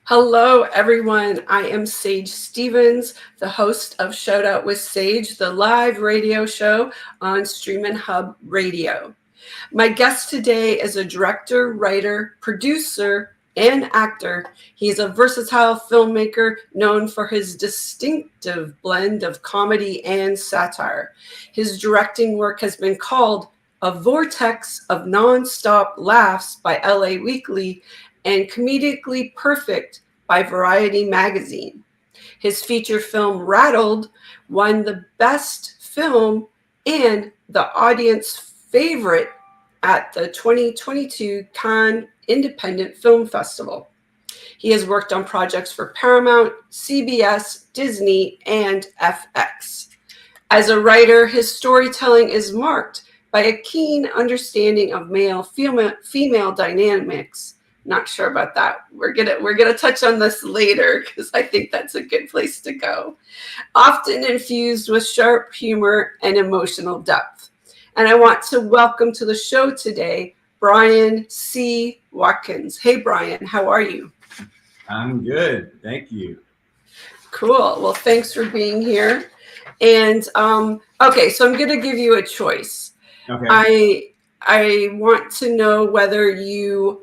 Hello, everyone. I am Sage Stevens, the host of Shout Out with Sage, the live radio show on Streamin' Hub Radio. My guest today is a director, writer, producer, and actor. He's a versatile filmmaker known for his distinctive blend of comedy and satire. His directing work has been called a vortex of nonstop laughs by LA Weekly and comedically perfect by Variety magazine. His feature film Rattled won the best film and the audience favorite at the 2022 Cannes Independent Film Festival. He has worked on projects for Paramount, CBS, Disney, and FX. As a writer, his storytelling is marked by a keen understanding of male-female dynamics. Not sure about that. We're gonna touch on this later because I think that's a good place to go. Often infused with sharp humor and emotional depth. And I want to welcome to the show today, Bryan C Watkins. Hey, Bryan, how are you? I'm good. Thank you. Cool. Well, thanks for being here. And okay, so I'm going to give you a choice. Okay. I want to know whether you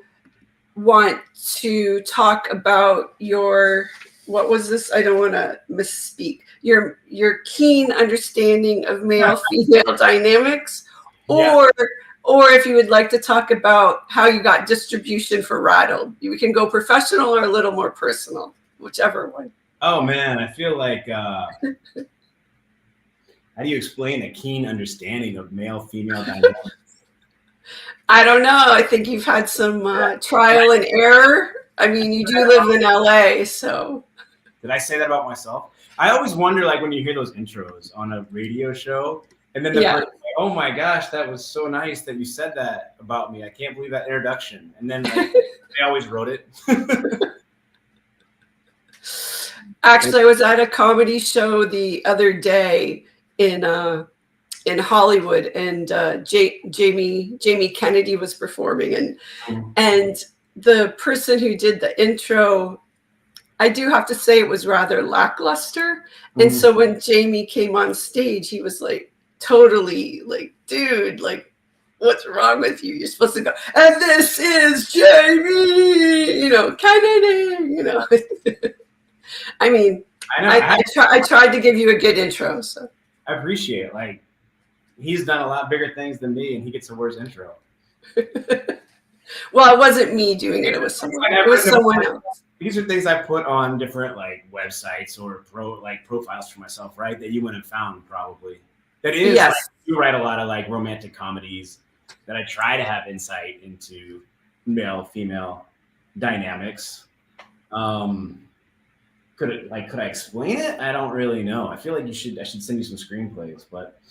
want to talk about your, what was this? I don't want to misspeak. Your keen understanding of male-female dynamics, or if you would like to talk about how you got distribution for Rattled. You can go professional or a little more personal, whichever one. Oh man, I feel like how do you explain a keen understanding of male-female dynamics? I don't know. I think you've had some trial and error. I mean, you do live in LA, so. Did I say that about myself? I always wonder, like, when you hear those intros on a radio show, and then the person's like, oh my gosh, that was so nice that you said that about me. I can't believe that introduction. And then like, they always wrote it. Actually, I was at a comedy show the other day in Hollywood, and Jamie Kennedy was performing, and the person who did the intro, I do have to say it was rather lackluster. And so when Jamie came on stage, he was like totally like, dude, like, what's wrong with you? You're supposed to go, and this is Jamie, Kennedy, I mean, I tried to give you a good intro. So I appreciate it. Like, he's done a lot bigger things than me, and he gets the worst intro. Well, it wasn't me doing it. It was someone. It was someone else. These are things I put on different like websites or profiles for myself, right? That you wouldn't have found probably. That is, yes. Like, you write a lot of like romantic comedies that I try to have insight into male-female dynamics. Could I explain it? I don't really know. I feel like I should send you some screenplays, but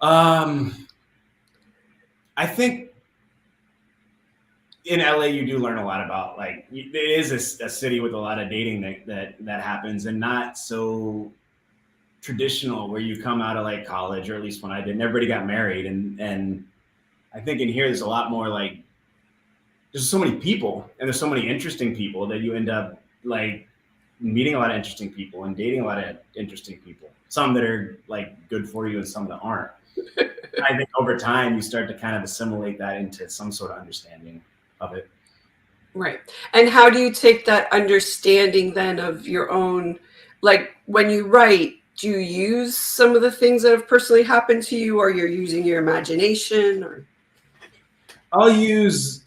I think in LA you do learn a lot about, like, it is a city with a lot of dating that happens, and not so traditional where you come out of like college, or at least when I did, and everybody got married, and I think in here there's a lot more like, there's so many people and there's so many interesting people that you end up like meeting a lot of interesting people and dating a lot of interesting people, some that are like good for you and some that aren't. I think over time you start to kind of assimilate that into some sort of understanding of it. Right. And how do you take that understanding then of your own, like when you write, do you use some of the things that have personally happened to you, or you're using your imagination? Or I'll use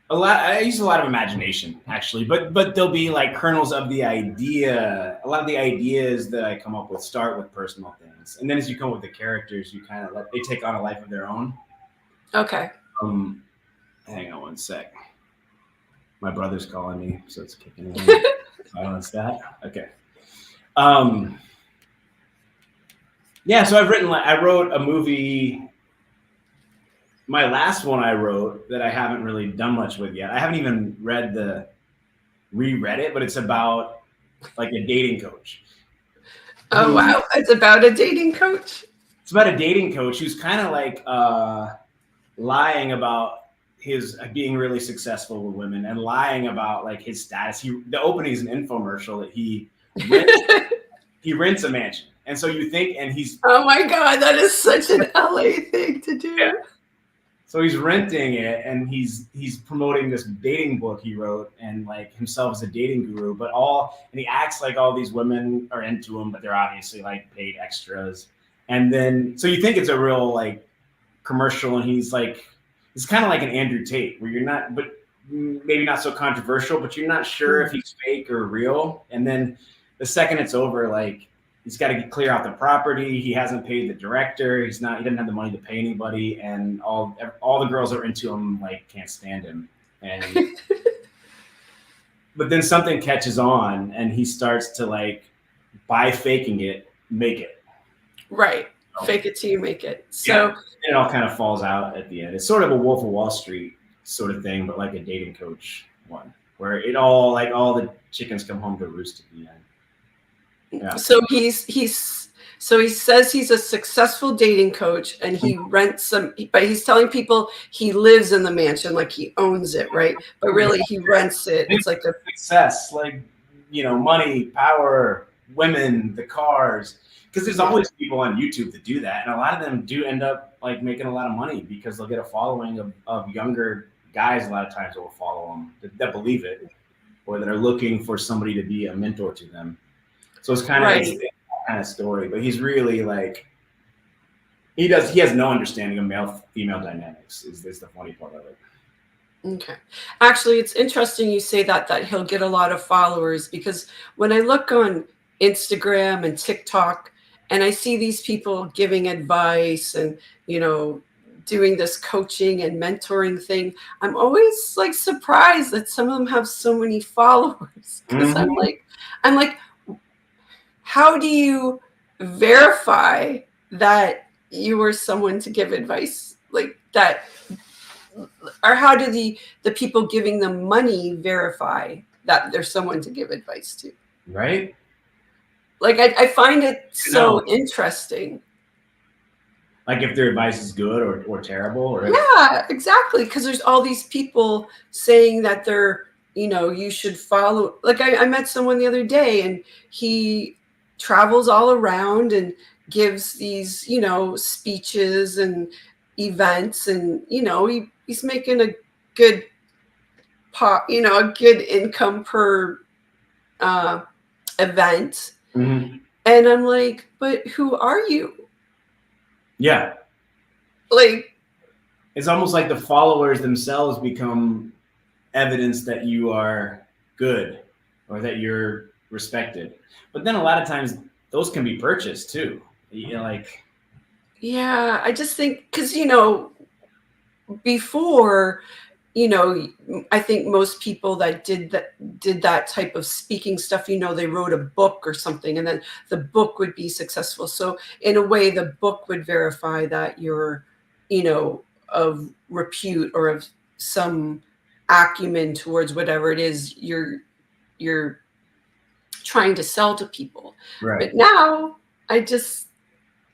a lot. I use a lot of imagination actually, but there'll be like kernels of the idea. A lot of the ideas that I come up with start with personal things, and then as you come up with the characters, you kind of they take on a life of their own. Okay. Hang on one sec. My brother's calling me, so it's kicking in. Silence that. Okay. Yeah, so I wrote a movie. My last one I wrote that I haven't really done much with yet. I haven't even reread it, but it's about like a dating coach. Oh, wow. It's about a dating coach? It's about a dating coach who's kind of like lying about his being really successful with women and lying about like his status. The opening is an infomercial that he rents a mansion. And so you think, and he's, oh my God, that is such an LA thing to do. Yeah. So he's renting it, and he's promoting this dating book he wrote, and like himself as a dating guru, and he acts like all these women are into him, but they're obviously like paid extras. And then, so you think it's a real like commercial, and he's kind of like an Andrew Tate, where you're not, but maybe not so controversial, but you're not sure if he's fake or real. And then the second it's over, like, he's got to clear out the property. He hasn't paid the director. He doesn't have the money to pay anybody. And all the girls that are into him, like, can't stand him. And, but then something catches on, and he starts to, like, by faking it, make it. Right. So, fake it till you make it. So yeah, it all kind of falls out at the end. It's sort of a Wolf of Wall Street sort of thing, but like a dating coach one, where it all, like, all the chickens come home to roost at the end. Yeah. So he says he's a successful dating coach, and he rents but he's telling people he lives in the mansion, like he owns it, right? But really he rents it. It's like a success, like, you know, money, power, women, the cars. Because there's always people on YouTube that do that, and a lot of them do end up like making a lot of money because they'll get a following of younger guys. A lot of times that will follow them that believe it, or that are looking for somebody to be a mentor to them. So it's kind of that kind of story, but he's really like, he has no understanding of male-female dynamics is the funny part of it. Okay. Actually, it's interesting you say that he'll get a lot of followers, because when I look on Instagram and TikTok and I see these people giving advice and, you know, doing this coaching and mentoring thing, I'm always like surprised that some of them have so many followers, because I'm like, how do you verify that you were someone to give advice like that? Or how do the people giving them money verify that there's someone to give advice to? Right. Like, I find it so interesting. Like if their advice is good or terrible, or yeah, exactly. Because there's all these people saying that they're, you know, you should follow. Like I met someone the other day, and he travels all around and gives these, you know, speeches and events, and, you know, he's making a good a good income per event. Mm-hmm. And I'm like, but who are you? Yeah. Like, it's almost like the followers themselves become evidence that you are good or that you're respected. But then a lot of times those can be purchased too. You know, like, yeah, I just think, because, you know, before, you know, I think most people that did that type of speaking stuff, you know, they wrote a book or something, and then the book would be successful. So in a way, the book would verify that you're, you know, of repute or of some acumen towards whatever it is you're trying to sell to people. right. But now I just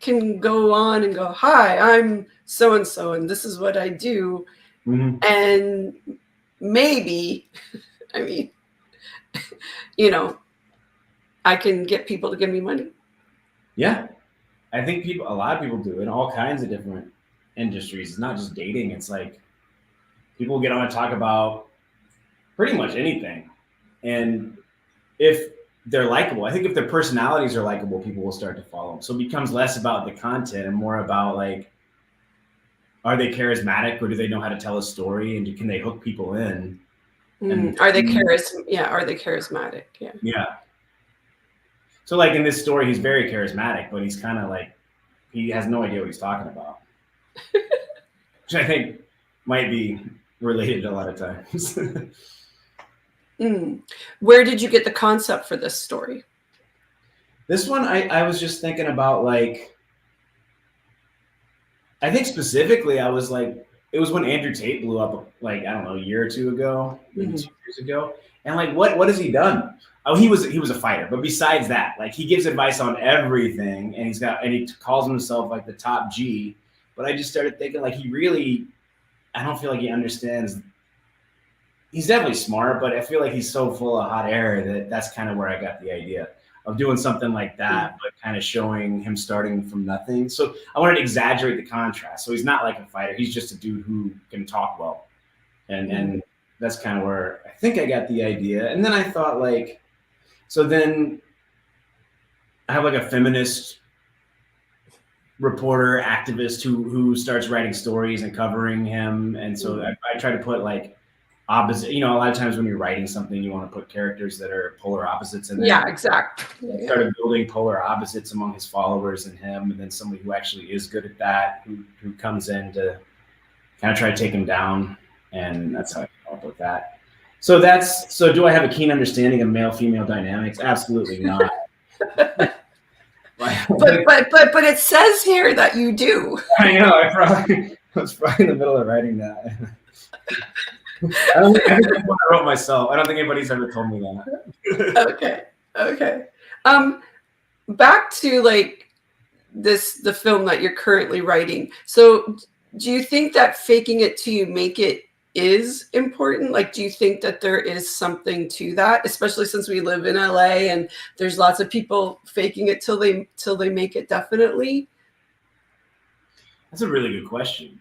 can go on and go, hi, I'm so-and-so, and this is what I do. Mm-hmm. And maybe, I mean, you know, I can get people to give me money. Yeah. I think a lot of people do in all kinds of different industries. It's not just dating. It's like people get on and talk about pretty much anything. And if they're likable, I think if their personalities are likable, people will start to follow them. So it becomes less about the content and more about, like, are they charismatic, or do they know how to tell a story, and can they hook people in? And are they charismatic? Yeah. Yeah. So like in this story, he's very charismatic, but he's kind of like, he has no idea what he's talking about, which I think might be related a lot of times. Where did you get the concept for this story? This one, I was just thinking about, like, I think specifically I was like, it was when Andrew Tate blew up, like, I don't know, a year or two ago, maybe 2 years ago. And like, what has he done? Oh, he was a fighter. But besides that, like, he gives advice on everything, and he calls himself like the top G. But I just started thinking, like, he really I don't feel like he understands. He's definitely smart, but I feel like he's so full of hot air that that's kind of where I got the idea of doing something like that, but kind of showing him starting from nothing. So I wanted to exaggerate the contrast. So he's not like a fighter. He's just a dude who can talk well. And that's kind of where I think I got the idea. And then I thought like, so then I have like a feminist reporter, activist who starts writing stories and covering him. And so I try to put like opposite, a lot of times when you're writing something, you want to put characters that are polar opposites in there. Yeah, exactly. I started building polar opposites among his followers and him, and then somebody who actually is good at that, who comes in to kind of try to take him down. And that's how I came up with that. So do I have a keen understanding of male-female dynamics? Absolutely not. but it says here that you do. I know. I was probably in the middle of writing that. I think that's what I wrote myself. I don't think anybody's ever told me that. Okay. Back to like the film that you're currently writing. So do you think that faking it till you make it is important? Like, do you think that there is something to that, especially since we live in LA and there's lots of people faking it till they make it? Definitely. That's a really good question.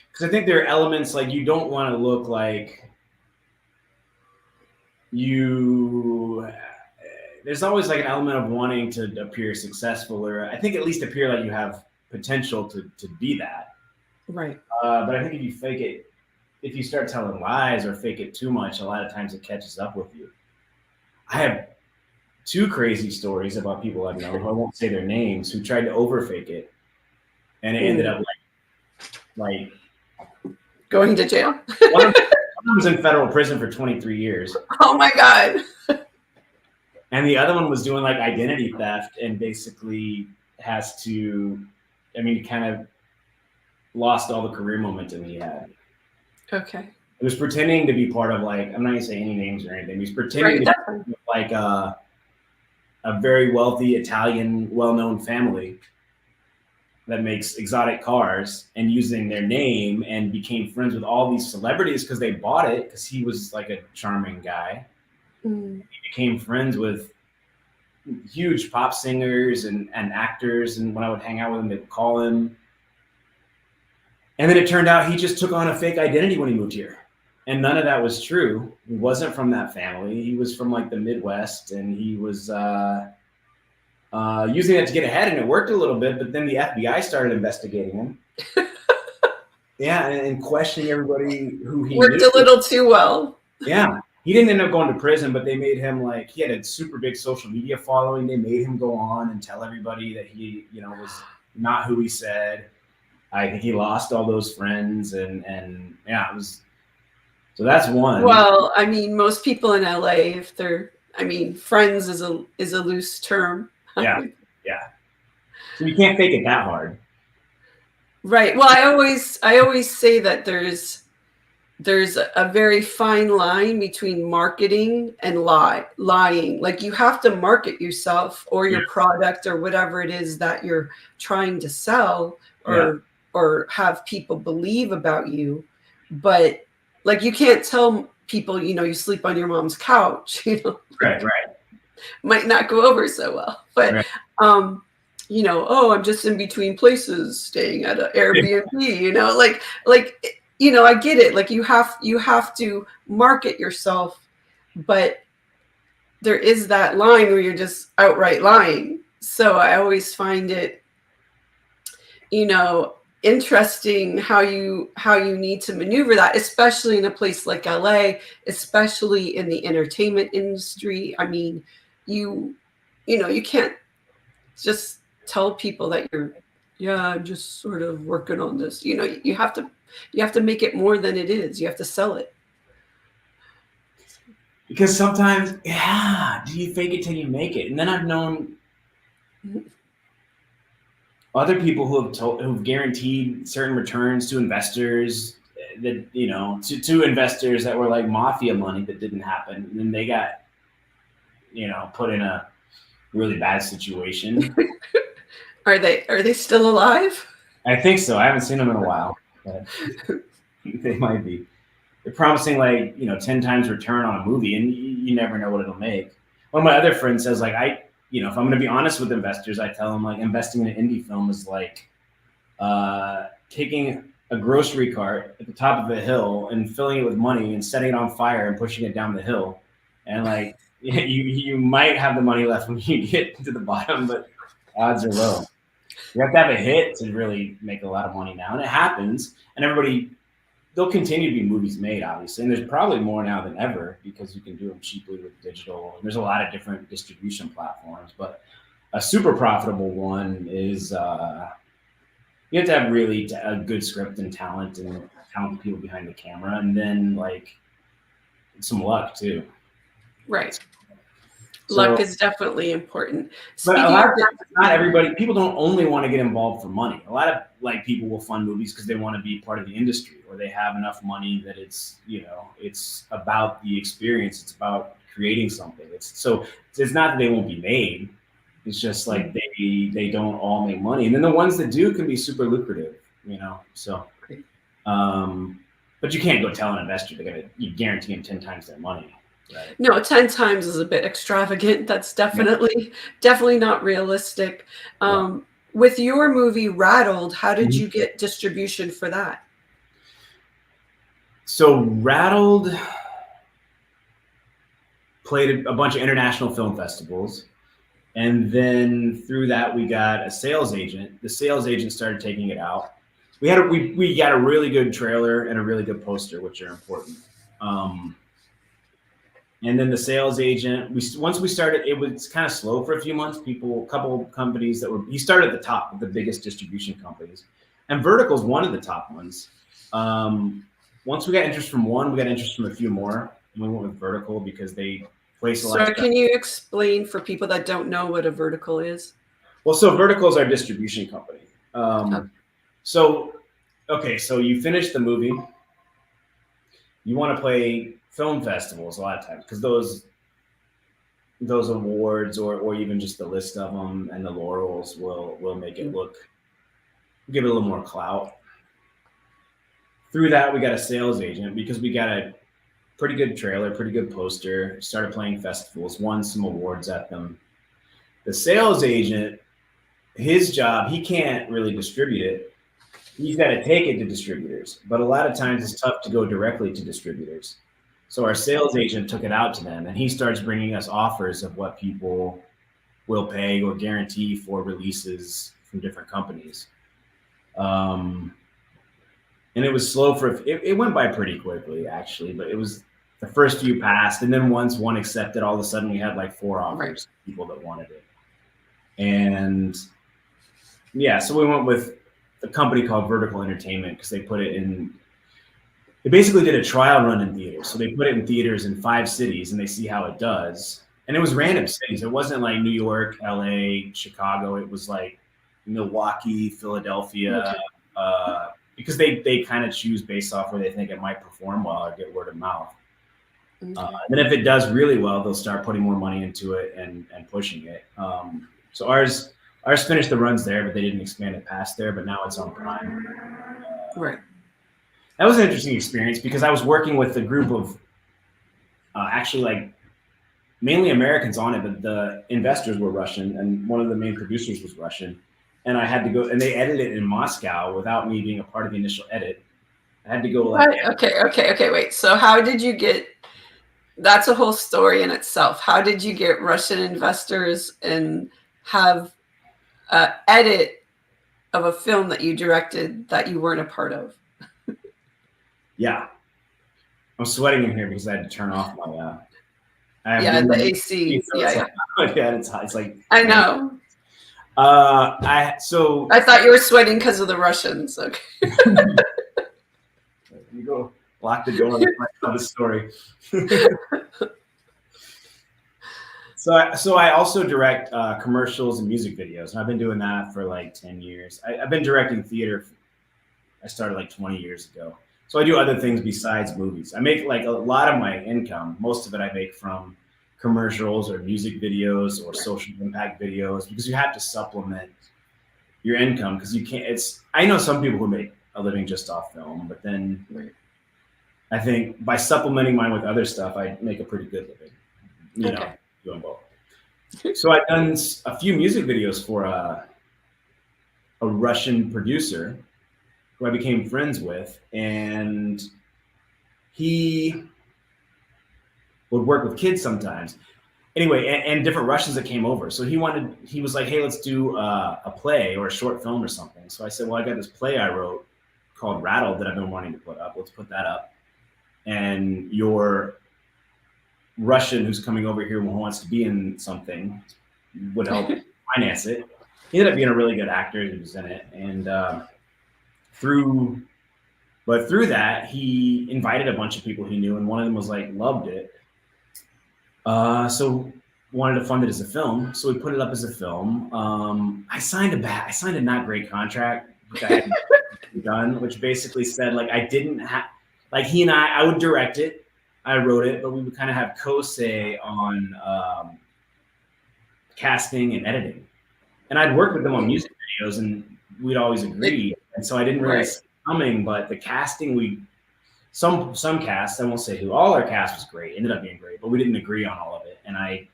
Because I think there are elements like you don't want to look like there's always like an element of wanting to appear successful, or I think at least appear like you have potential to be that. Right. But I think if you fake it, if you start telling lies or fake it too much, a lot of times it catches up with you. I have two crazy stories about people I've known, who I won't say their names, who tried to overfake it, and it ended up like going to jail. One of them was in federal prison for 23 years. Oh my God. And the other one was doing like identity theft and basically has to, he kind of lost all the career momentum he had. Okay. He was pretending to be part of like, I'm not gonna say any names or anything. He was pretending to be like a very wealthy Italian, well-known family that makes exotic cars, and using their name, and became friends with all these celebrities because they bought it because he was like a charming guy. He became friends with huge pop singers and actors, and when I would hang out with him, they would call him. And then it turned out he just took on a fake identity when he moved here. And none of that was true. He wasn't from that family. He was from like the Midwest, and he was using that to get ahead, and it worked a little bit, but then the FBI started investigating him. Yeah, and questioning everybody who he worked knew. A little too well. Yeah. He didn't end up going to prison, but they made him he had a super big social media following. They made him go on and tell everybody that he, was not who he said. I think he lost all those friends, and yeah, it was. So that's one. Well, most people in LA, if they're, friends is a loose term. Yeah. So you can't fake it that hard. Right. Well, I always say that there's a very fine line between marketing and lying. Like, you have to market yourself or your product or whatever it is that you're trying to sell or have people believe about you. But like, you can't tell people, you sleep on your mom's couch, Right. Might not go over so well. But, I'm just in between places staying at an Airbnb, I get it. Like, you have to market yourself, but there is that line where you're just outright lying. So I always find it, interesting how you need to maneuver that, especially in a place like LA, especially in the entertainment industry. You can't just tell people that I'm just sort of working on this. You have to make it more than it is. You have to sell it. Because sometimes, do you fake it till you make it? And then I've known other people who've guaranteed certain returns to investors that, to investors that were like mafia money that didn't happen. And then they got, put in a really bad situation. Are they still alive? I think so. I haven't seen them in a while. but they might be. They're promising like 10 times return on a movie, and you never know what it'll make. One of my other friends says like if I'm going to be honest with investors, I tell them like investing in an indie film is like taking a grocery cart at the top of a hill and filling it with money and setting it on fire and pushing it down the hill, and like you might have the money left when you get to the bottom, but odds are low. You have to have a hit to really make a lot of money now, and it happens, and there'll continue to be movies made, obviously, and there's probably more now than ever because you can do them cheaply with digital. There's a lot of different distribution platforms, but a super profitable one is you have to have really a good script and talent and talented people behind the camera, and then like some luck too. Right. Luck is definitely important. But a lot of times, not everybody. People don't only want to get involved for money. A lot of like people will fund movies because they want to be part of the industry, or they have enough money that it's about the experience. It's about creating something. It's not that they won't be made. It's just like they don't all make money, and then the ones that do can be super lucrative. So. But you can't go tell an investor you guarantee them 10 times their money. Right. No, 10 times is a bit extravagant. That's definitely not realistic. With your movie Rattled, how did you get distribution for that? So Rattled played a bunch of international film festivals, and then through that we got a sales agent. The sales agent started taking it out. We got a really good trailer and a really good poster, which are important. And then the sales agent, once we started, it was kind of slow for a few months. A couple companies he started at the top with the biggest distribution companies. And Vertical is one of the top ones. Once we got interest from one, we got interest from a few more. And we went with Vertical because they place a lot of stuff. Can you explain for people that don't know what a Vertical is? Well, so Vertical is our distribution company. So you finish the movie. You want to play film festivals a lot of times because those awards or even just the list of them and the laurels will make it give it a little more clout. Through that, we got a sales agent because we got a pretty good trailer, pretty good poster, started playing festivals, won some awards at them. The sales agent, his job, he can't really distribute it. He's got to take it to distributors, but a lot of times it's tough to go directly to distributors. So our sales agent took it out to them, and he starts bringing us offers of what people will pay or guarantee for releases from different companies. And it was slow it went by pretty quickly actually, but it was the first few passed. And then once one accepted, all of a sudden we had like 4 offers, people that wanted it. And so we went with a company called Vertical Entertainment because they put it in. They basically did a trial run in theaters. So they put it in theaters in 5 cities and they see how it does. And it was random cities. It wasn't like New York, LA, Chicago. It was like Milwaukee, Philadelphia, because they kind of choose based off where they think it might perform well or get word of mouth. And then if it does really well, they'll start putting more money into it and pushing it. So ours finished the runs there, but they didn't expand it past there. But now it's on Prime. Right. That was an interesting experience because I was working with a group of actually like mainly Americans on it, but the investors were Russian and one of the main producers was Russian. And I had to go, and they edited it in Moscow without me being a part of the initial edit. I had to go like, okay, wait. So how did you get? That's a whole story in itself. How did you get Russian investors and have an edit of a film that you directed that you weren't a part of? Yeah, I'm sweating in here because I had to turn off my. The AC. So yeah. It's hot. It's like I know. I thought you were sweating because of the Russians. Okay. You go lock the door and tell the story. So I also direct commercials and music videos, and I've been doing that for like 10 years. I've been directing theater. I started like 20 years ago. So I do other things besides movies. I make like a lot of my income. Most of it I make from commercials or music videos or social impact videos because you have to supplement your income because you can't. I know some people who make a living just off film. But then Right. I think by supplementing mine with other stuff, I make a pretty good living, you know, Okay. doing both. So I've done a few music videos for a Russian producer who I became friends with, and he would work with kids sometimes. Anyway, and different Russians that came over. So he was like, hey, let's do a play or a short film or something. So I said, well, I got this play I wrote called Rattled that I've been wanting to put up. Let's put that up. And your Russian who's coming over here who wants to be in something would help finance it. He ended up being a really good actor who was in it. And through that, he invited a bunch of people he knew, and one of them was like, loved it. So wanted to fund it as a film. So we put it up as a film. I signed a not great contract, which I hadn't done, which basically said like I didn't have, like he and I would direct it, I wrote it, but we would kind of have co-say on casting and editing. And I'd work with them on music videos, and we'd always agree. And so I didn't really see it coming, but the casting, some casts, I won't say who, all our cast was great, ended up being great, but we didn't agree on all of it. And I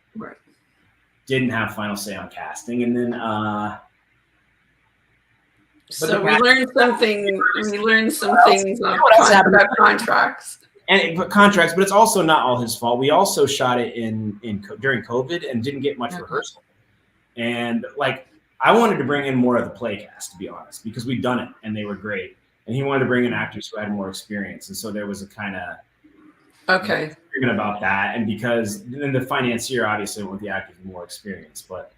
didn't have final say on casting. And then so we learned something. We learned some things about contracts. But it's also not all his fault. We also shot it during COVID and didn't get much rehearsal. And like I wanted to bring in more of the play cast, to be honest, because we'd done it and they were great. And he wanted to bring in actors who had more experience. And so there was a kind of agreement about that. And because then the financier obviously went with the actors with more experience. But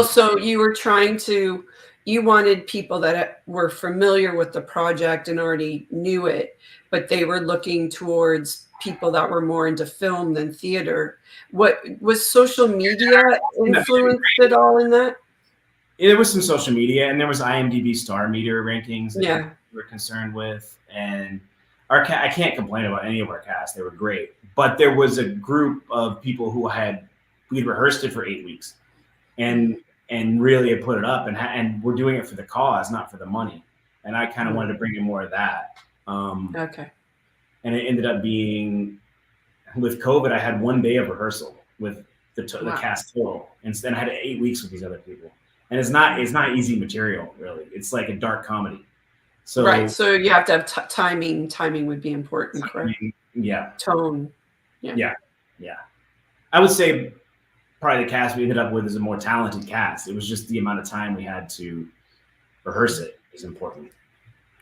so you wanted people that were familiar with the project and already knew it, but they were looking towards people that were more into film than theater. What was social media influenced at all in that? There was some social media, and there was IMDb star meter rankings that we were concerned with. And I can't complain about any of our cast. They were great. But there was a group of people who we'd rehearsed it for 8 weeks and really had put it up, and we're doing it for the cause, not for the money. And I kind of wanted to bring in more of that. And it ended up being, with COVID, I had 1 day of rehearsal with the cast total. Instead, I had 8 weeks with these other people. And it's not easy material, really. It's like a dark comedy. So so you have to have timing. Timing would be important, correct? Yeah. Tone. Yeah. I would say probably the cast we ended up with is a more talented cast. It was just the amount of time we had to rehearse it is important.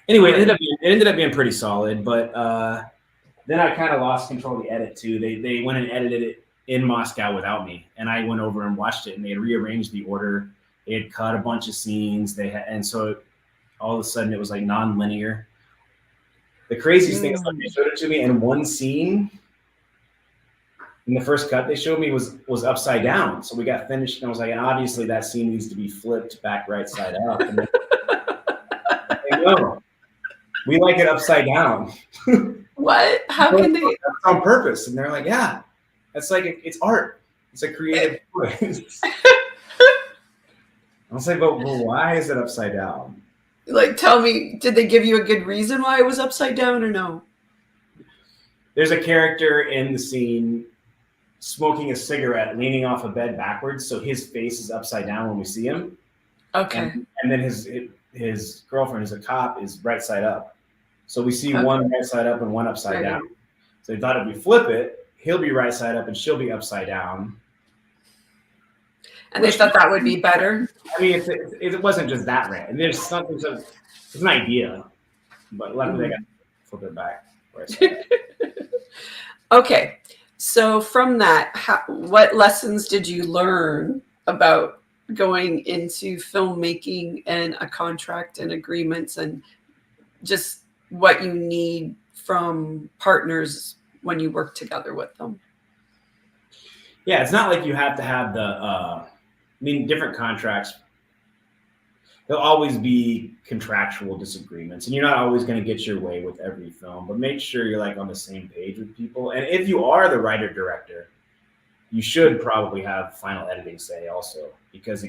Anyway, it ended up being pretty solid, but then I kind of lost control of the edit too. They went and edited it in Moscow without me, and I went over and watched it, and they had rearranged the order. They had cut a bunch of scenes. And so all of a sudden it was like non-linear. The craziest thing is like they showed it to me, and one scene in the first cut they showed me was upside down. So we got finished, and I was like, and obviously that scene needs to be flipped back right side up. And then, no, we like it upside down. What? How can they? That's on purpose. And they're like, yeah, that's like it's art. It's a creative choice. I was like, but why is it upside down? Like, tell me, did they give you a good reason why it was upside down or no? There's a character in the scene smoking a cigarette, leaning off a bed backwards, so his face is upside down when we see him. Okay. And then his girlfriend, who's a cop, is right side up. So we see one right side up and one upside down. So they thought if we flip it, he'll be right side up and she'll be upside down. And they thought that would be better. I mean, it wasn't just that random. There's something. It's an idea, but luckily they got to flip it back. Okay, so from that, what lessons did you learn about going into filmmaking and a contract and agreements, and just what you need from partners when you work together with them? Yeah, it's not like you have to have different contracts. There'll always be contractual disagreements, and you're not always going to get your way with every film, but make sure you're like on the same page with people. And if you are the writer director, you should probably have final editing say also, because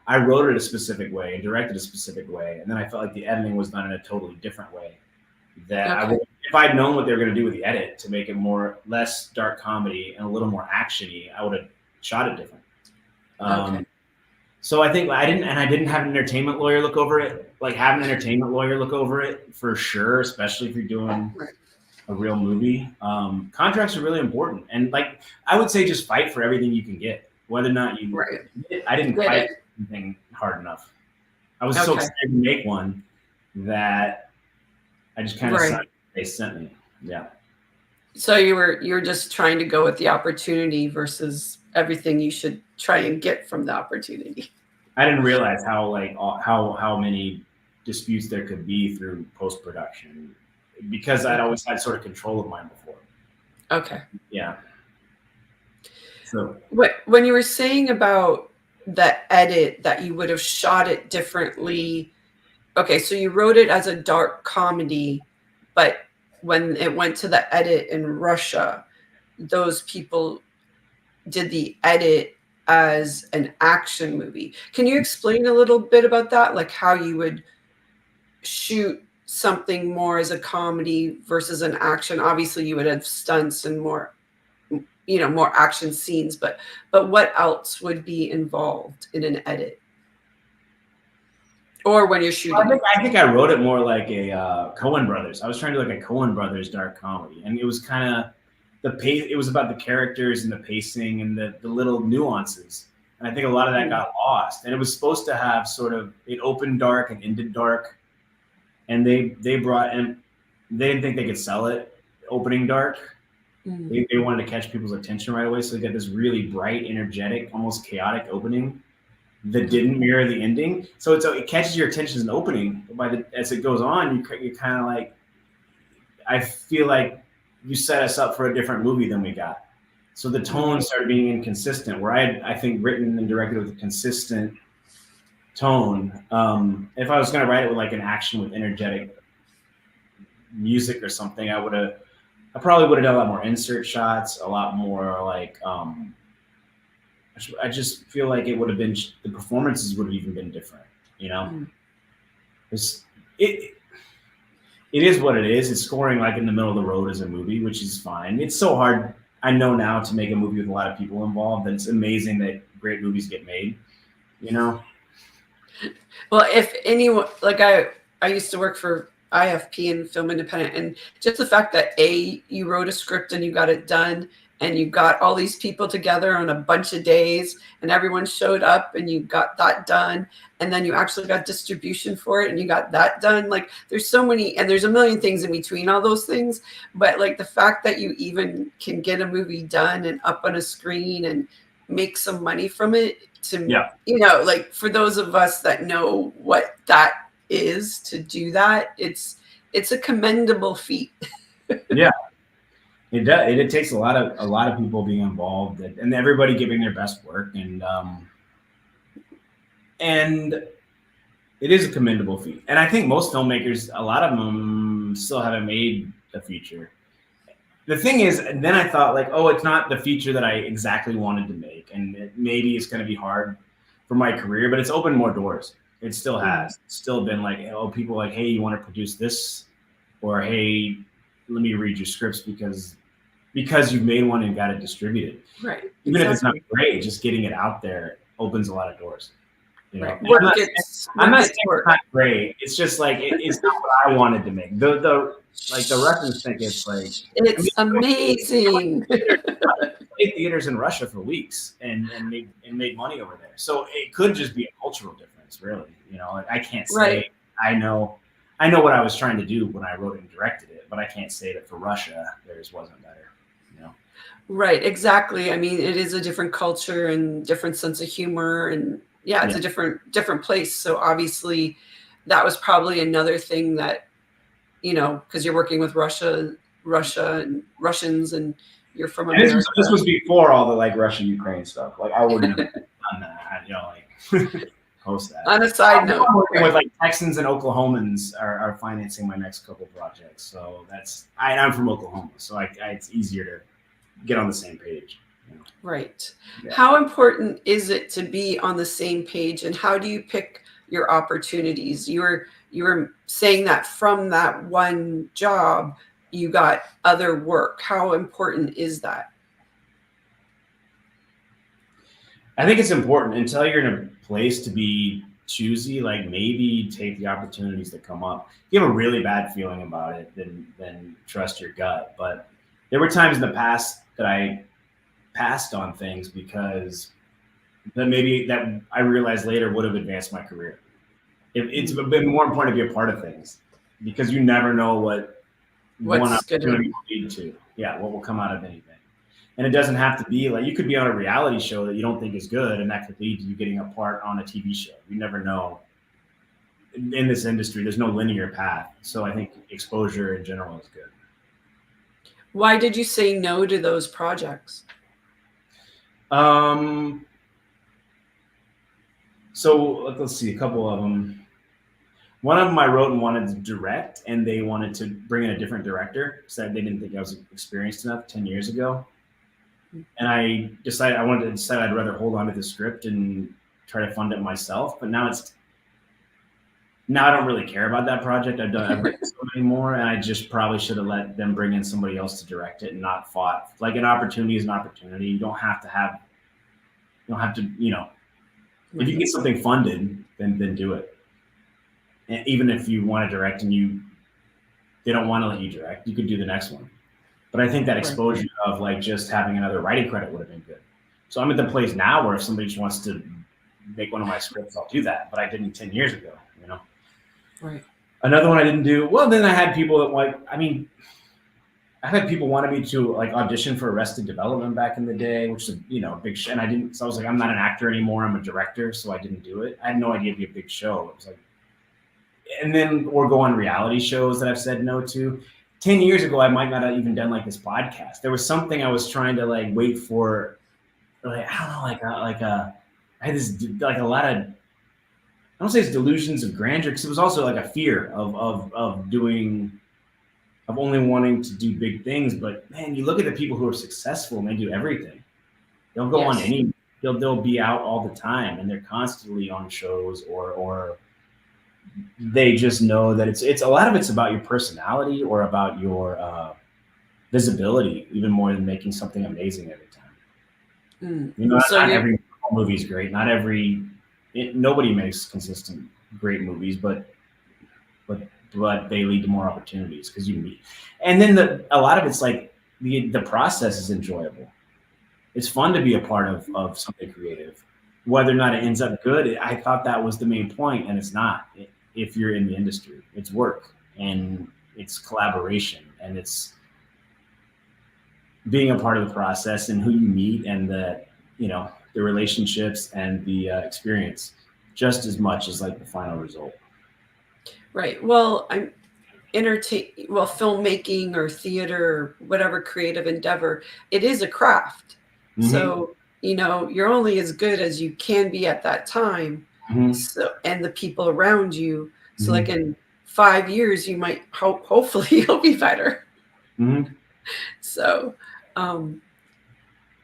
I wrote it a specific way and directed a specific way, and then I felt like the editing was done in a totally different way. That I would, if I'd known what they were going to do with the edit to make it less dark comedy and a little more actiony, I would have shot it different. So I think I didn't have an entertainment lawyer look over it. Like, have an entertainment lawyer look over it for sure, especially if you're doing a real movie. Contracts are really important, and like I would say, just fight for everything you can get, whether or not you. I didn't fight anything hard enough. I was so excited to make one that I just kind of signed what they sent me. Yeah. So you were just trying to go with the opportunity versus everything you should try and get from the opportunity. I didn't realize how many disputes there could be through post-production, because I'd always had sort of control of mine before. Okay. Yeah. So when you were saying about the edit that you would have shot it differently, okay, so you wrote it as a dark comedy, but when it went to the edit in Russia, those people did the edit as an action movie. Can you explain a little bit about that? Like how you would shoot something more as a comedy versus an action? Obviously you would have stunts and more, more action scenes, but what else would be involved in an edit? Or when you're shooting? I think I wrote it more like a Coen Brothers. I was trying to do like a Coen Brothers dark comedy, and it was kind of the pace. It was about the characters and the pacing and the little nuances. And I think a lot of that got lost. And it was supposed to have sort of, it opened dark and ended dark. And they brought in, they didn't think they could sell it opening dark. They wanted to catch people's attention right away. So they got this really bright, energetic, almost chaotic opening that didn't mirror the ending. So it catches your attention as an opening. But as it goes on, you kind of like, I feel like you set us up for a different movie than we got. So the tone started being inconsistent, where I think written and directed with a consistent tone. If I was going to write it with like an action with energetic music or something, I probably would have done a lot more insert shots, a lot more like, I just feel like it would have been, the performances would have even been different, It is what it is. It's scoring like in the middle of the road as a movie, which is fine. It's so hard, I know now, to make a movie with a lot of people involved. And it's amazing that great movies get made, Well, if anyone, like I used to work for IFP and Film Independent, and just the fact that you wrote a script and you got it done, and you got all these people together on a bunch of days, and everyone showed up and you got that done, and then you actually got distribution for it and you got that done. Like there's so many, and there's a million things in between all those things, but like the fact that you even can get a movie done and up on a screen and make some money from it, like for those of us that know what that is, to do that, it's a commendable feat. Yeah. It does. It takes a lot of people being involved and everybody giving their best work, and it is a commendable feat. And I think most filmmakers, a lot of them still haven't made a feature. The thing is, then I thought like, oh, it's not the feature that I exactly wanted to make, and maybe it's going to be hard for my career, but it's opened more doors. It still has. It's still been like, oh, people like, hey, you want to produce this, or hey, let me read your scripts because you've made one and got it distributed. Right. Even if it's not great, just getting it out there opens a lot of doors. Right. I'm not saying it's not great. It's just like it's not what I wanted to make. The reference think it's like it's amazing. Played theaters in Russia for weeks and made money over there. So it could just be a cultural difference, really. I can't say I know what I was trying to do when I wrote it and directed it, but I can't say that for Russia theirs wasn't better. Right, exactly. I mean, it is a different culture and different sense of humor, and it's a different place. So obviously, that was probably another thing that, because you're working with Russia and Russians, and you're from America. This was before all the like Russia-Ukraine stuff. Like I wouldn't have done that. Post that. On a side note, with like Texans and Oklahomans are financing my next couple projects. So I'm from Oklahoma, so it's easier to get on the same page. Right. Yeah. How important is it to be on the same page, and how do you pick your opportunities? You were saying that from that one job you got other work. How important is that? I think it's important until you're in a place to be choosy. Like maybe take the opportunities that come up. If you have a really bad feeling about it, then trust your gut. But there were times in the past that I passed on things because that I realized later would have advanced my career. It's been more important to be a part of things because you never know what one What's good? opportunity will lead to. Yeah, what will come out of anything. And it doesn't have to be like you could be on a reality show that you don't think is good, and that could lead to you getting a part on a TV show. You never know. In this industry, there's no linear path. So I think exposure in general is good. Why did you say no to those projects? So let's see, a couple of them. One of them I wrote and wanted to direct, and they wanted to bring in a different director. Said they didn't think I was experienced enough 10 years ago. And I wanted to decide I'd rather hold on to the script and try to fund it myself. But now I don't really care about that project. I've written so many more, and I just probably should have let them bring in somebody else to direct it and not fought. Like an opportunity is an opportunity. You don't have to, if you get something funded, then do it. And even if you want to direct and they don't want to let you direct, you could do the next one. But I think that exposure of like just having another writing credit would have been good. So I'm at the place now where if somebody just wants to make one of my scripts, I'll do that. But I didn't 10 years ago, Right. Another one I didn't do. Well, then I had people that I had people wanted me to like audition for Arrested Development back in the day, which is a big show. And I didn't. So I was like, I'm not an actor anymore. I'm a director, so I didn't do it. I had no idea it'd be a big show. It was like, and then or go on reality shows that I've said no to. 10 years ago, I might not have even done like this podcast. There was something I was trying to like wait for, like I don't know, I had this like a lot of, I don't say it's delusions of grandeur because it was also like a fear of only wanting to do big things. But man, you look at the people who are successful and they do everything. They'll go on they'll be out all the time and they're constantly on shows or they just know that it's a lot of it's about your personality or about your visibility, even more than making something amazing every time. Not every movie is great. Nobody makes consistent great movies, but they lead to more opportunities because you meet. And then a lot of it's like the process is enjoyable. It's fun to be a part of something creative. Whether or not it ends up good, I thought that was the main point, and it's not. If you're in the industry, it's work and it's collaboration and it's being a part of the process and who you meet and the relationships and the experience just as much as like the final result. Right. Well, filmmaking or theater or whatever creative endeavor, it is a craft. Mm-hmm. So, you're only as good as you can be at that time. Mm-hmm. So, and the people around you. So mm-hmm. like in 5 years, you might hopefully you'll be better. Mm-hmm. So,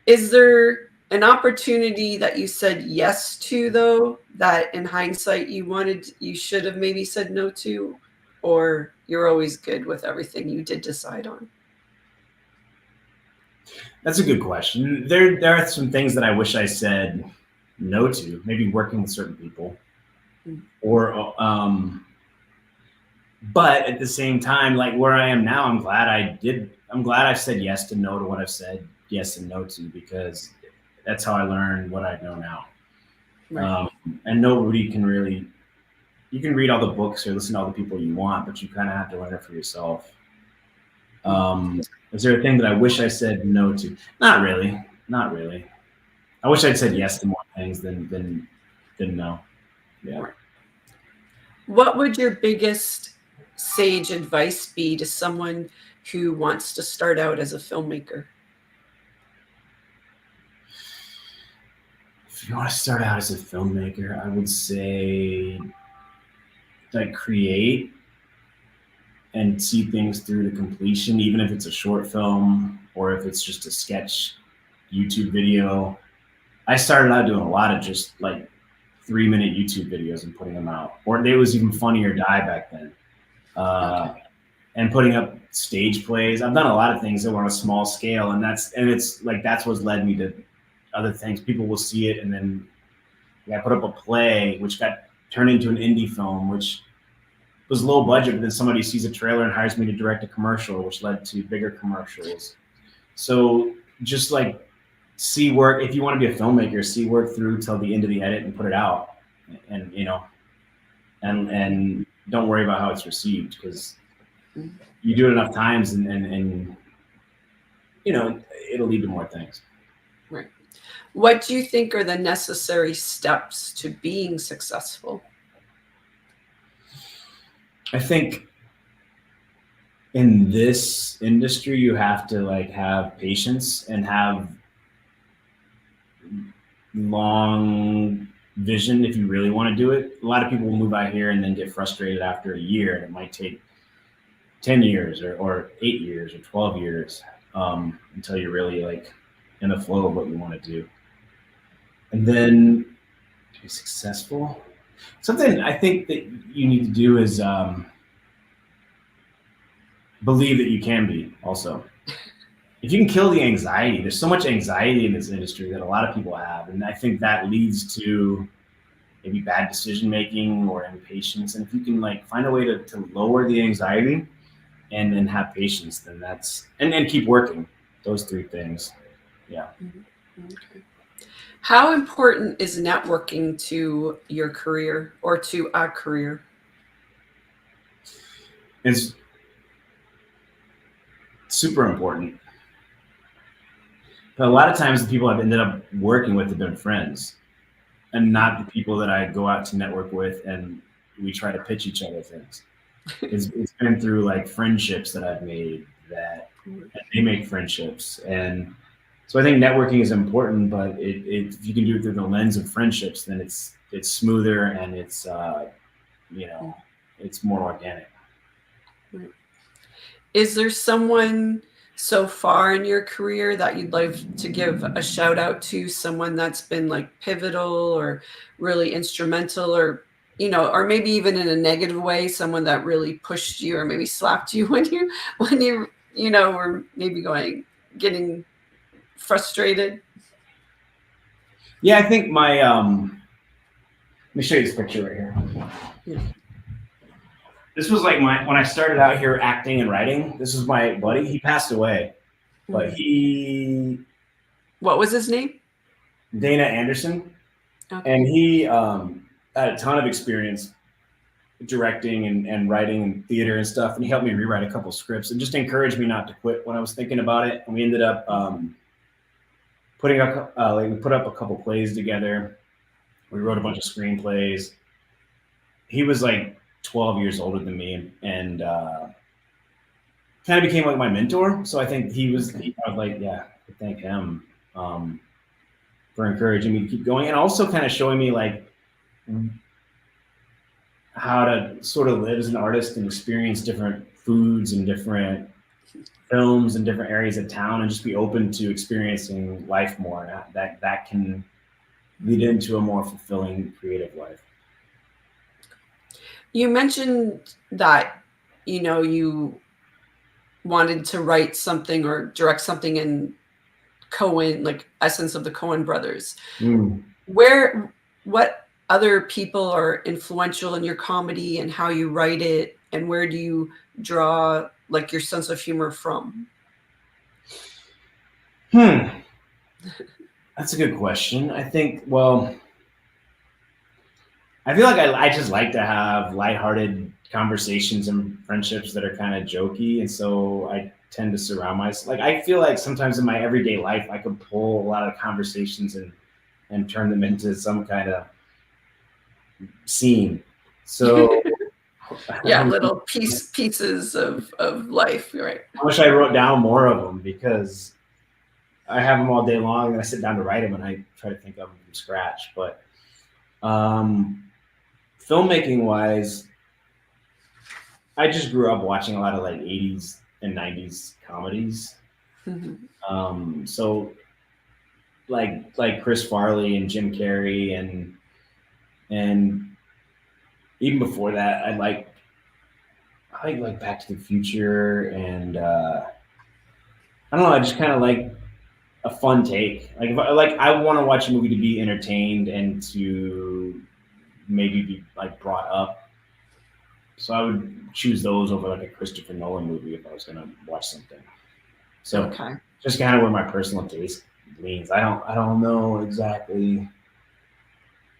is there an opportunity that you said yes to, though, that in hindsight you should have maybe said no to, or you're always good with everything you did decide on? That's a good question. There are some things that I wish I said no to, maybe working with certain people, or but at the same time, like where I am now, I'm glad I've said yes to no to what I've said yes and no to, because that's how I learned what I know now. Right. And nobody can really, you can read all the books or listen to all the people you want, but you kind of have to learn it for yourself. Is there a thing that I wish I said no to? Not really. I wish I'd said yes to more things than no. Yeah. What would your biggest sage advice be to someone who wants to start out as a filmmaker? If you want to start out as a filmmaker, I would say like create and see things through to completion, even if it's a short film or if it's just a sketch YouTube video. I started out doing a lot of just like 3-minute YouTube videos and putting them out, or it was even Funny or Die back then. And putting up stage plays. I've done a lot of things that were on a small scale, and it's like that's what's led me to other things. People will see it, and then I put up a play which got turned into an indie film, which was low budget, but then somebody sees a trailer and hires me to direct a commercial, which led to bigger commercials. So just like see work, if you want to be a filmmaker, see work through till the end of the edit and put it out, and and don't worry about how it's received, because you do it enough times and it'll lead to more things. Right. What do you think are the necessary steps to being successful? I think in this industry, you have to like have patience and have long vision if you really want to do it. A lot of people will move out here and then get frustrated after a year, and it might take 10 years or 8 years or 12 years until you're really like in the flow of what you want to do. And then to be successful, something I think that you need to do is believe that you can be also. If you can kill the anxiety, there's so much anxiety in this industry that a lot of people have. And I think that leads to maybe bad decision making or impatience. And if you can like find a way to lower the anxiety and then have patience, then that's, and then keep working, those 3 things. Yeah. Okay. How important is networking to your career or to a career? It's super important. But a lot of times the people I've ended up working with have been friends, and not the people that I go out to network with and we try to pitch each other things. It's been through like friendships that I've made that they make friendships. And so I think networking is important, but if you can do it through the lens of friendships, then it's smoother and it's it's more organic. Is there someone so far in your career that you'd like to give a shout out to, someone that's been like pivotal or really instrumental, or or maybe even in a negative way, someone that really pushed you or maybe slapped you when you were maybe getting frustrated? Yeah, I think my let me show you this picture right here. Yeah. This was like when I started out here acting and writing. This was my buddy. He passed away, but What was his name? Dana Anderson. Okay. And he had a ton of experience directing and writing and theater and stuff. And he helped me rewrite a couple scripts and just encouraged me not to quit when I was thinking about it. And we ended up we put up a couple plays together. We wrote a bunch of screenplays. He was like 12 years older than me, and kind of became like my mentor. So I think I was like, yeah, I thank him for encouraging me to keep going, and also kind of showing me like how to sort of live as an artist and experience different foods and different films in different areas of town, and just be open to experiencing life more. That can lead into a more fulfilling creative life. You mentioned that you wanted to write something or direct something in Coen, like essence of the Coen brothers. What other people are influential in your comedy and how you write it, and where do you draw like your sense of humor from? That's a good question. I think, well, I feel like I just like to have lighthearted conversations and friendships that are kind of jokey. And so I tend to surround myself. Like, I feel like sometimes in my everyday life, I could pull a lot of conversations and turn them into some kind of scene. So yeah, little pieces of life, right? I wish I wrote down more of them, because I have them all day long and I sit down to write them and I try to think of them from scratch. But filmmaking wise, I just grew up watching a lot of like 80s and 90s comedies. So like Chris Farley and Jim Carrey and even before that, I like Back to the Future and I don't know. I just kind of like a fun take. Like if I want to watch a movie to be entertained and to maybe be like brought up. So I would choose those over like a Christopher Nolan movie if I was going to watch something. So Okay. just kind of where my personal taste leans. I don't know exactly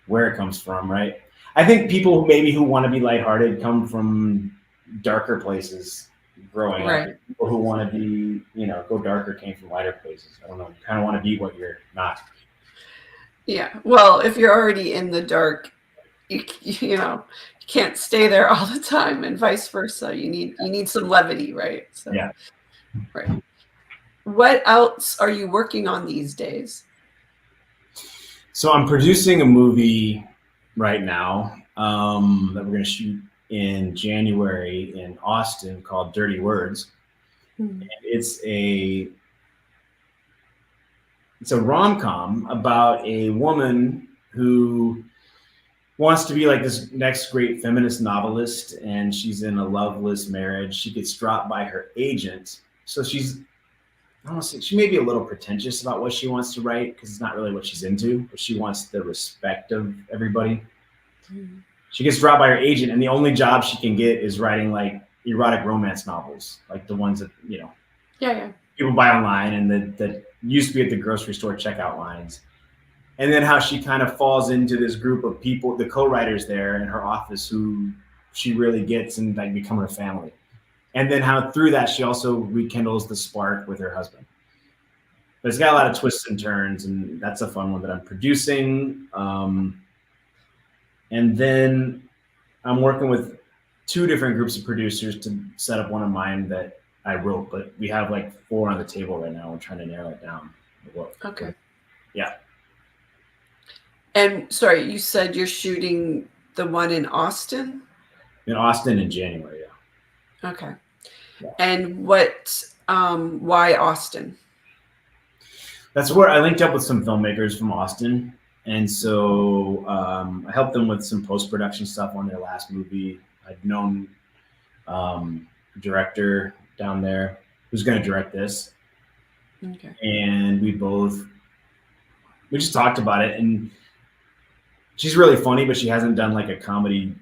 where it comes from, right? I think people maybe who want to be lighthearted come from darker places growing Right. up. People who want to be, go darker came from lighter places. I don't know. You kind of want to be what you're not. Yeah. Well, if you're already in the dark, you can't stay there all the time, and vice versa. You need some levity, right? So, Yeah. right. What else are you working on these days? So I'm producing a movie right now that we're going to shoot in January in Austin called Dirty Words. Hmm. And it's a rom-com about a woman who wants to be like this next great feminist novelist, and she's in a loveless marriage. She gets dropped by her agent. So she's, I don't know, she may be a little pretentious about what she wants to write because it's not really what she's into, but she wants the respect of everybody. Hmm. She gets dropped by her agent, and the only job she can get is writing like erotic romance novels, like the ones that, Yeah. people buy online and that used to be at the grocery store checkout lines. And then how she kind of falls into this group of people, the co-writers there in her office who she really gets and like become her family. And then how through that she also rekindles the spark with her husband. But it's got a lot of twists and turns, and that's a fun one that I'm producing. And then I'm working with 2 different groups of producers to set up one of mine that I wrote, but we have like 4 on the table right now. We're trying to narrow it down. Okay. Yeah. And sorry, you said you're shooting the one in Austin? In Austin in January, yeah. Okay. Yeah. And why Austin? That's where I linked up with some filmmakers from Austin. And so I helped them with some post-production stuff on their last movie. I'd known a director down there who's going to direct this. Okay. And we just talked about it. And she's really funny, but she hasn't done like a comedy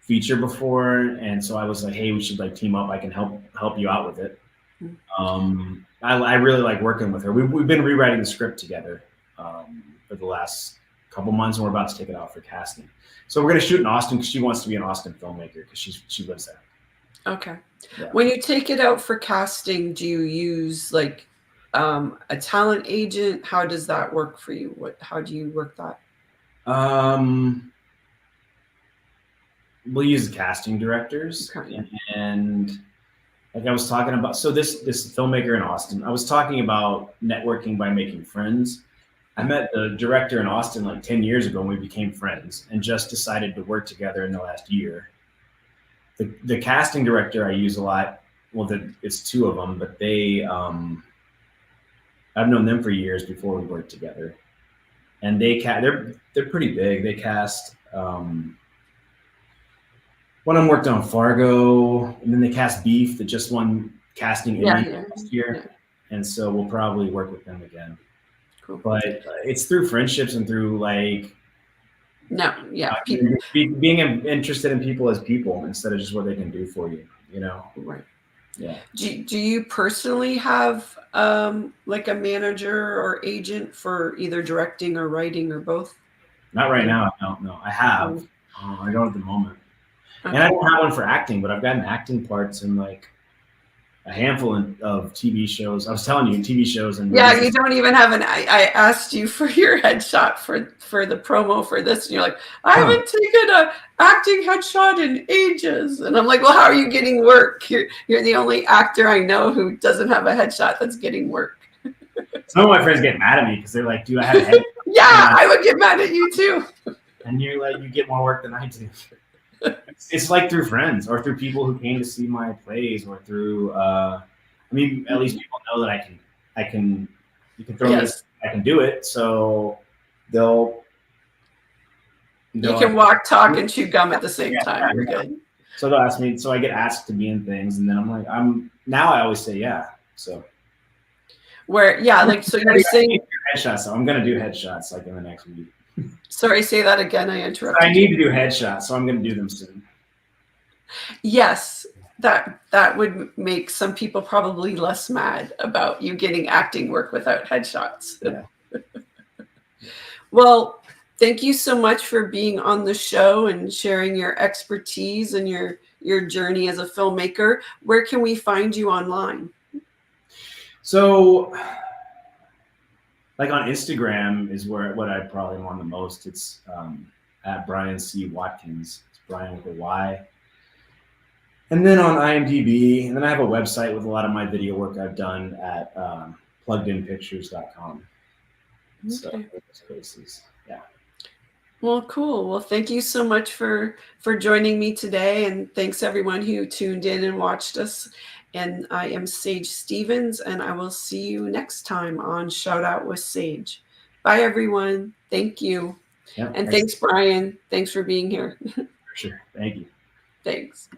feature before. And so I was like, hey, we should like team up. I can help you out with it. I really like working with her. We've been rewriting the script together for the last couple months, and we're about to take it out for casting. So we're going to shoot in Austin because she wants to be an Austin filmmaker because she lives there. Okay. Yeah. When you take it out for casting, do you use like a talent agent? How does that work for you? How do you work that? We'll use the casting directors. Okay. And like I was talking about, so this filmmaker in Austin, I was talking about networking by making friends. I met the director in Austin like 10 years ago and we became friends and just decided to work together in the last year. The casting director I use a lot, well, it's 2 of them, but I've known them for years before we worked together. And they're pretty big. They cast, one of them worked on Fargo, and then they cast Beef that just won casting last year. Yeah. And so we'll probably work with them again. Cool. But it's through friendships and through like being interested in people as people instead of just what they can do for you, Right. Yeah. Do you personally have like a manager or agent for either directing or writing or both? Not right now. No. I have. I don't at the moment. Okay. And I don't have one for acting, but I've gotten acting parts in like a handful of TV shows. I was telling you, TV shows and yeah, you don't even have I asked you for your headshot for the promo for this, and you're like, I haven't taken a acting headshot in ages, and I'm like, well, how are you getting work? You're the only actor I know who doesn't have a headshot that's getting work. Some of my friends get mad at me because they're like, "Do I have a headshot?" Yeah, I would get mad at you too. And you're like, you get more work than I do. It's like through friends or through people who came to see my plays or through, at least people know that you can throw this I can do it. So they'll you can walk, talk, and chew gum at the same time. You're good. So they'll ask me, so I get asked to be in things, and then I'm like, now I always say yeah. So so you're saying headshots. So I'm gonna do headshots like in the next week. Sorry, say that again. I interrupted. I need to do headshots, so I'm gonna do them soon. Yes, that would make some people probably less mad about you getting acting work without headshots. Yeah. Well, thank you so much for being on the show and sharing your expertise and your journey as a filmmaker. Where can we find you online? So, like on Instagram is what I probably want the most. It's at Bryan C Watkins. It's Bryan with a Y. And then on IMDb, and then I have a website with a lot of my video work I've done at pluggedinpictures.com. Okay. So those places, yeah. Well, cool. Well, thank you so much for joining me today, and thanks everyone who tuned in and watched us. And I am Sage Stevens, and I will see you next time on Shout Out with Sage. Bye, everyone. Thank you. Yeah, and thanks, Bryan. Thanks for being here. For sure. Thank you. Thanks.